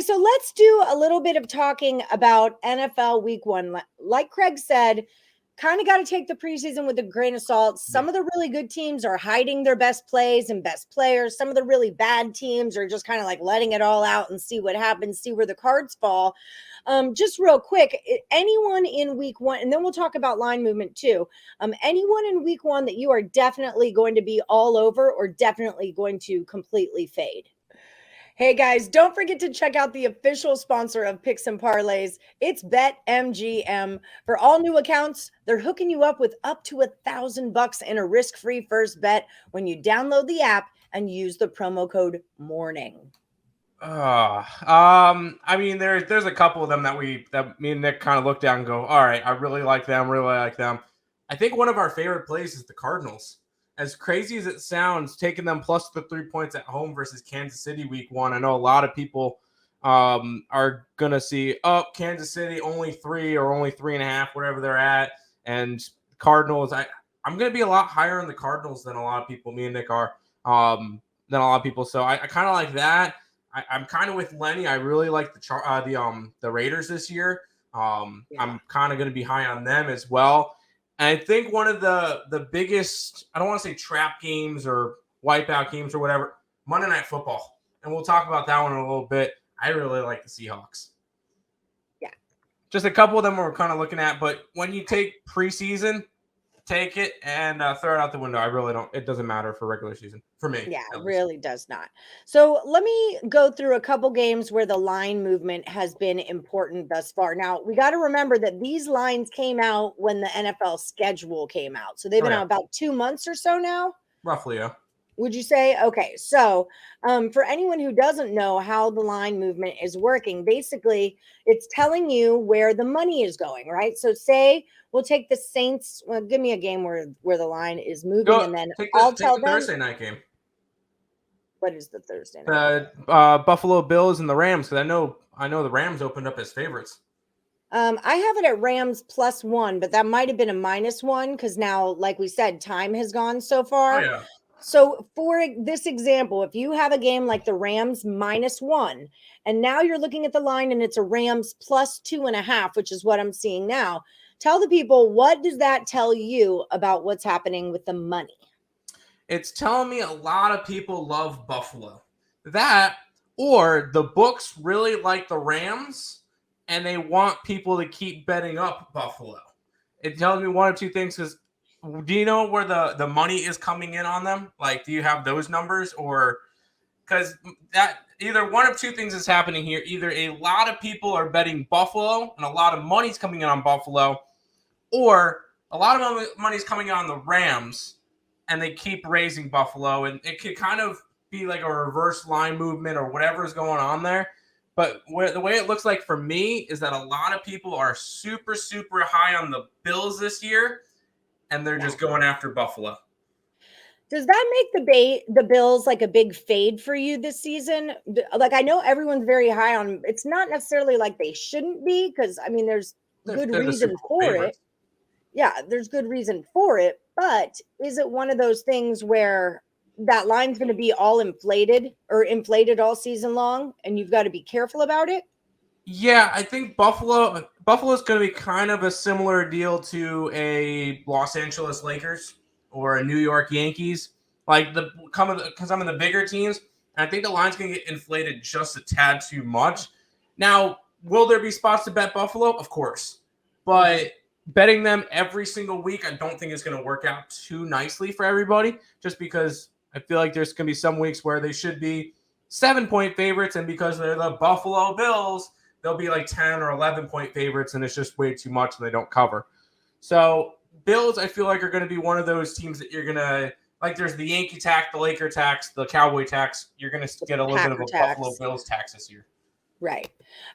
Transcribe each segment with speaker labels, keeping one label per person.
Speaker 1: so let's do a little bit of talking about NFL Week 1. Like Craig said, kind of got to take the preseason with a grain of salt. Some of the really good teams are hiding their best plays and best players. Some of the really bad teams are just kind of like letting it all out and see what happens, see where the cards fall. Just real quick, anyone in Week 1, and then we'll talk about line movement too. Anyone in Week 1 that you are definitely going to be all over or definitely going to completely fade? Hey guys, don't forget to check out the official sponsor of Picks and Parlays. It's BetMGM. For all new accounts, they're hooking you up with up to $1,000 in a risk-free first bet when you download the app and use the promo code MORNING.
Speaker 2: I mean, there's a couple of them that me and Nick kind of looked at and go, all right, I really like them, I think one of our favorite plays is the Cardinals. As crazy as it sounds, taking them plus the 3 points at home versus Kansas City Week 1. I know a lot of people are gonna see, Kansas City only 3 or only 3.5, whatever they're at, and Cardinals. I'm gonna be a lot higher on the Cardinals than a lot of people. Me and Nick are than a lot of people. So I kind of like that. I'm kind of with Lenny. I really like the Raiders this year. I'm kind of gonna be high on them as well. And I think one of the biggest, I don't want to say trap games or wipeout games or whatever, Monday Night Football. And we'll talk about that one in a little bit. I really like the Seahawks.
Speaker 1: Yeah.
Speaker 2: Just a couple of them we're kind of looking at. But when you take preseason, take it and throw it out the window. I really don't. It doesn't matter for regular season for me.
Speaker 1: Yeah, it really does not. So let me go through a couple games where the line movement has been important thus far. Now, we got to remember that these lines came out when the NFL schedule came out. So they've been out about 2 months or so now.
Speaker 2: Roughly, yeah.
Speaker 1: Would you say? Okay, so for anyone who doesn't know how the line movement is working, basically it's telling you where the money is going, right? So say we'll take the Saints. Well, give me a game where the line is moving, and then I'll tell them.
Speaker 2: Thursday night game.
Speaker 1: What is the Thursday night?
Speaker 2: Buffalo Bills and the Rams, because I know the Rams opened up as favorites.
Speaker 1: I have it at Rams +1, but that might have been a -1 because now, like we said, time has gone so far.
Speaker 2: Oh, yeah.
Speaker 1: So for this example, if you have a game like the Rams -1, and now you're looking at the line and it's a Rams +2.5, which is what I'm seeing now, tell the people, what does that tell you about what's happening with the money?
Speaker 2: It's telling me a lot of people love Buffalo. That, or the books really like the Rams and they want people to keep betting up Buffalo. It tells me one of two things, because do you know where the money is coming in on them? Like, do you have those numbers? Or because that either one of two things is happening here. Either a lot of people are betting Buffalo and a lot of money's coming in on Buffalo, or a lot of money's coming in on the Rams and they keep raising Buffalo. And it could kind of be like a reverse line movement or whatever's going on there. But the way it looks like for me is that a lot of people are super, super high on the Bills this year, and they're just going after Buffalo.
Speaker 1: Does that make the Bills like a big fade for you this season? Like, I know everyone's very high on. It's not necessarily like they shouldn't be, because I mean, there's good reason for it. Yeah, there's good reason for it. But is it one of those things where that line's going to be all inflated all season long, and you've got to be careful about it?
Speaker 2: Yeah, I think Buffalo's going to be kind of a similar deal to a Los Angeles Lakers or a New York Yankees. Like some of the bigger teams, I think the line's going to get inflated just a tad too much. Now, will there be spots to bet Buffalo? Of course. But betting them every single week, I don't think it's going to work out too nicely for everybody, just because I feel like there's going to be some weeks where they should be 7-point favorites, and because they're the Buffalo Bills, they'll be like 10 or 11-point favorites, and it's just way too much and they don't cover. So Bills, I feel like, are going to be one of those teams that you're going to, like, there's the Yankee tax, the Laker tax, the Cowboy tax. You're going to get a little bit of a Buffalo Bills tax this year.
Speaker 1: Right.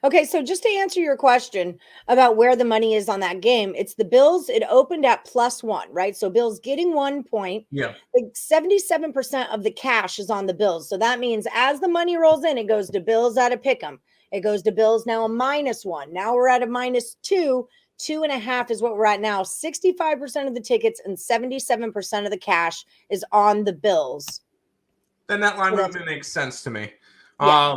Speaker 1: Okay, so just to answer your question about where the money is on that game, it's the Bills. It opened at +1, right? So Bills getting 1 point.
Speaker 2: Yeah.
Speaker 1: Like 77% of the cash is on the Bills. So that means as the money rolls in, it goes to Bills at a pick 'em. It goes to Bills now a -1. Now we're at a -2. 2.5 is what we're at now. 65% of the tickets and 77% of the cash is on the Bills.
Speaker 2: Then that line movement makes sense to me.
Speaker 1: Yeah.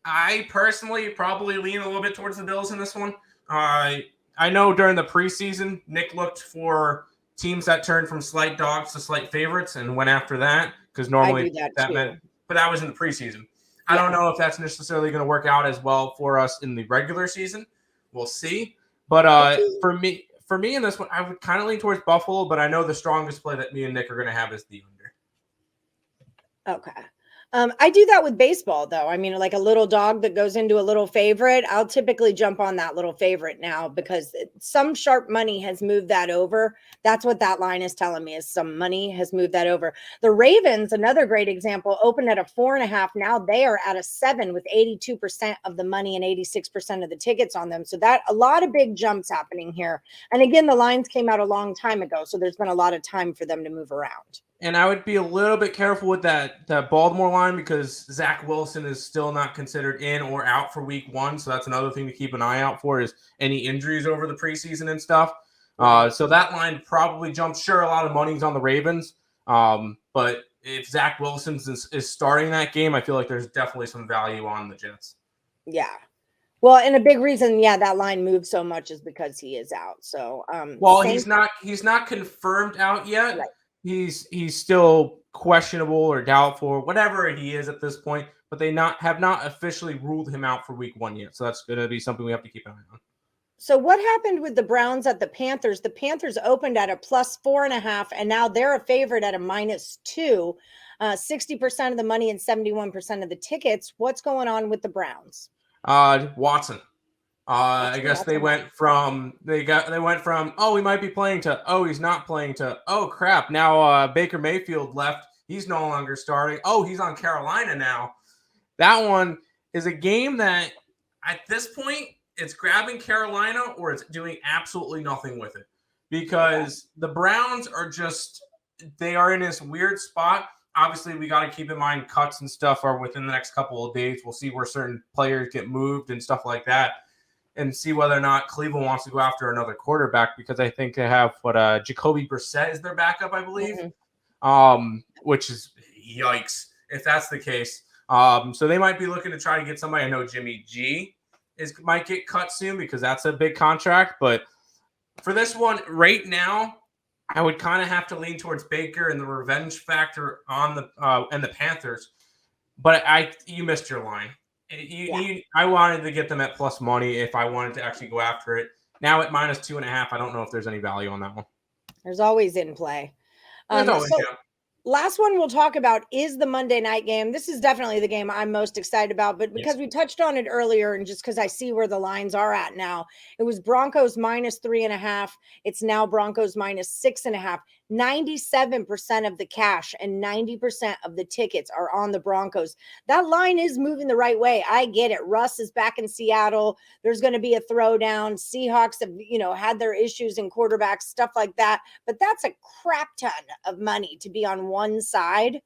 Speaker 2: I personally probably lean a little bit towards the Bills in this one. I know during the preseason, Nick looked for teams that turned from slight dogs to slight favorites and went after that because
Speaker 1: I
Speaker 2: normally
Speaker 1: do that
Speaker 2: that
Speaker 1: too.
Speaker 2: meant, but that was in the preseason. I don't know if that's necessarily going to work out as well for us in the regular season. We'll see. But for me in this one, I would kind of lean towards Buffalo, but I know the strongest play that me and Nick are going to have is the under.
Speaker 1: Okay. I do that with baseball, though. I mean, like a little dog that goes into a little favorite, I'll typically jump on that little favorite now because some sharp money has moved that over. That's what that line is telling me is some money has moved that over. The Ravens, another great example, opened at a 4.5. Now they are at a 7 with 82% of the money and 86% of the tickets on them. So that a lot of big jumps happening here. And again, the lines came out a long time ago. So there's been a lot of time for them to move around.
Speaker 2: And I would be a little bit careful with that Baltimore line because Zach Wilson is still not considered in or out for week 1. So that's another thing to keep an eye out for is any injuries over the preseason and stuff. So that line probably jumps. Sure, a lot of money's on the Ravens. But if Zach Wilson is starting that game, I feel like there's definitely some value on the Jets.
Speaker 1: Yeah. Well, and a big reason, that line moved so much is because he is out. So,
Speaker 2: he's not confirmed out yet.
Speaker 1: Right.
Speaker 2: He's still questionable or doubtful or whatever he is at this point, but they have not officially ruled him out for week 1 yet. So that's going to be something we have to keep an eye on.
Speaker 1: So what happened with the Browns at the Panthers? The Panthers opened at a plus 4.5, and now they're a favorite at a -2. 60% of the money and 71% of the tickets. What's going on with the Browns?
Speaker 2: Watson. I guess they went from oh, we might be playing to oh, he's not playing to oh crap. Now Baker Mayfield left. He's no longer starting. Oh, he's on Carolina now. That one is a game that at this point it's grabbing Carolina or it's doing absolutely nothing with it because the Browns they are in this weird spot. Obviously, we got to keep in mind cuts and stuff are within the next couple of days. We'll see where certain players get moved and stuff like that. And see whether or not Cleveland wants to go after another quarterback because I think they have Jacoby Brissett is their backup, I believe, which is yikes if that's the case. So they might be looking to try to get somebody. I know Jimmy G might get cut soon because that's a big contract. But for this one right now, I would kind of have to lean towards Baker and the revenge factor on the and the Panthers. But you missed your line. I wanted to get them at plus money if I wanted to actually go after it. Now at -2.5, I don't know if there's any value on that one.
Speaker 1: There's always in play. Last one we'll talk about is the Monday night game. This is definitely the game I'm most excited about, but because we touched on it earlier and just because I see where the lines are at now, it was Broncos -3.5. It's now Broncos -6.5. 97% of the cash and 90% of the tickets are on the Broncos. That line is moving the right way. I get it. Russ is back in Seattle. There's going to be a throwdown. Seahawks have, had their issues in quarterbacks, stuff like that. But that's a crap ton of money to be on one side.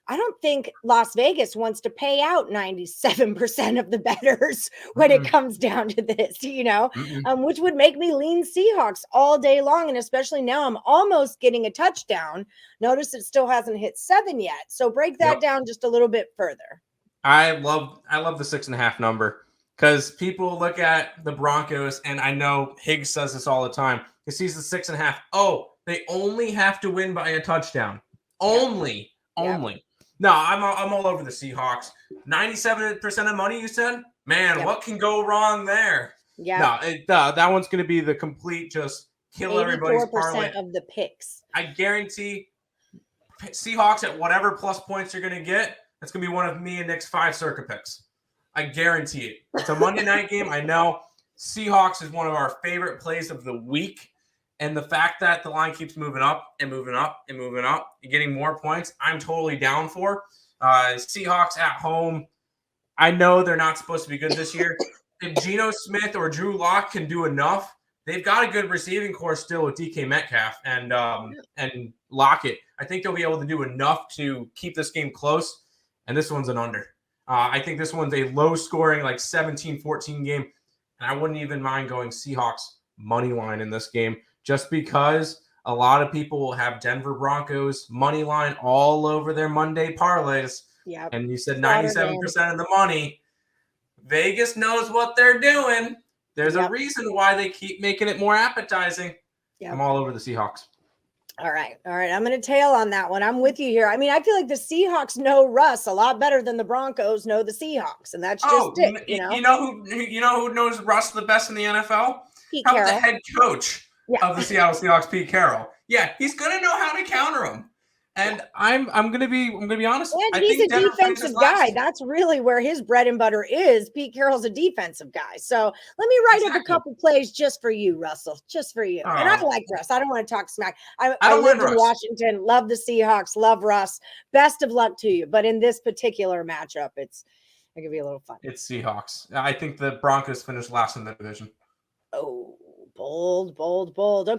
Speaker 1: I don't think Las Vegas wants to pay out 97% of the bettors when it comes down to this, which would make me lean Seahawks all day long. And especially now I'm almost getting a touchdown. Notice it still hasn't hit 7 yet. So break that down just a little bit further.
Speaker 2: I love the 6.5 number because people look at the Broncos and I know Higgs says this all the time. He sees the 6.5. Oh, they only have to win by a touchdown. Only. No, I'm all over the Seahawks. 97% of money, you said? Man, what can go wrong there?
Speaker 1: Yeah.
Speaker 2: No, that one's going to be the complete just kill everybody's parlay.
Speaker 1: 84% of the picks.
Speaker 2: I guarantee Seahawks at whatever plus points you're going to get, that's going to be one of me and Nick's 5 circa picks. I guarantee it. It's a Monday night game. I know Seahawks is one of our favorite plays of the week. And the fact that the line keeps moving up and moving up and moving up and getting more points, I'm totally down for. Seahawks at home, I know they're not supposed to be good this year. If Geno Smith or Drew Lock can do enough, they've got a good receiving core still with DK Metcalf and Lockett. I think they'll be able to do enough to keep this game close. And this one's an under. I think this one's a low-scoring, like 17-14 game. And I wouldn't even mind going Seahawks money line in this game. Just because a lot of people will have Denver Broncos money line all over their Monday parlays.
Speaker 1: Yeah.
Speaker 2: And you said 97% of the money. Vegas knows what they're doing. There's
Speaker 1: Yep.
Speaker 2: a reason why they keep making it more appetizing.
Speaker 1: Yep.
Speaker 2: I'm all over the Seahawks.
Speaker 1: All right. I'm going to tail on that one. I'm with you here. I mean, I feel like the Seahawks know Russ a lot better than the Broncos know the Seahawks, and that's just it.
Speaker 2: You know who knows Russ the best in the NFL?
Speaker 1: Pete
Speaker 2: How about
Speaker 1: Carroll.
Speaker 2: the head coach of the Seattle Seahawks, Pete Carroll? Yeah, he's gonna know how to counter him. And I'm gonna be honest.
Speaker 1: And
Speaker 2: I
Speaker 1: he's
Speaker 2: think
Speaker 1: a
Speaker 2: Denver
Speaker 1: defensive
Speaker 2: finishes
Speaker 1: guy.
Speaker 2: last.
Speaker 1: That's really where his bread and butter is. Pete Carroll's a defensive guy. So let me write up a couple plays just for you, Russell. Just for you. And I like Russ. I don't want to talk smack. I lived in Washington, love the Seahawks, love Russ. Best of luck to you. But in this particular matchup, I'll give you a little fun.
Speaker 2: It's Seahawks. I think the Broncos finished last in the division.
Speaker 1: Oh, bold. Okay.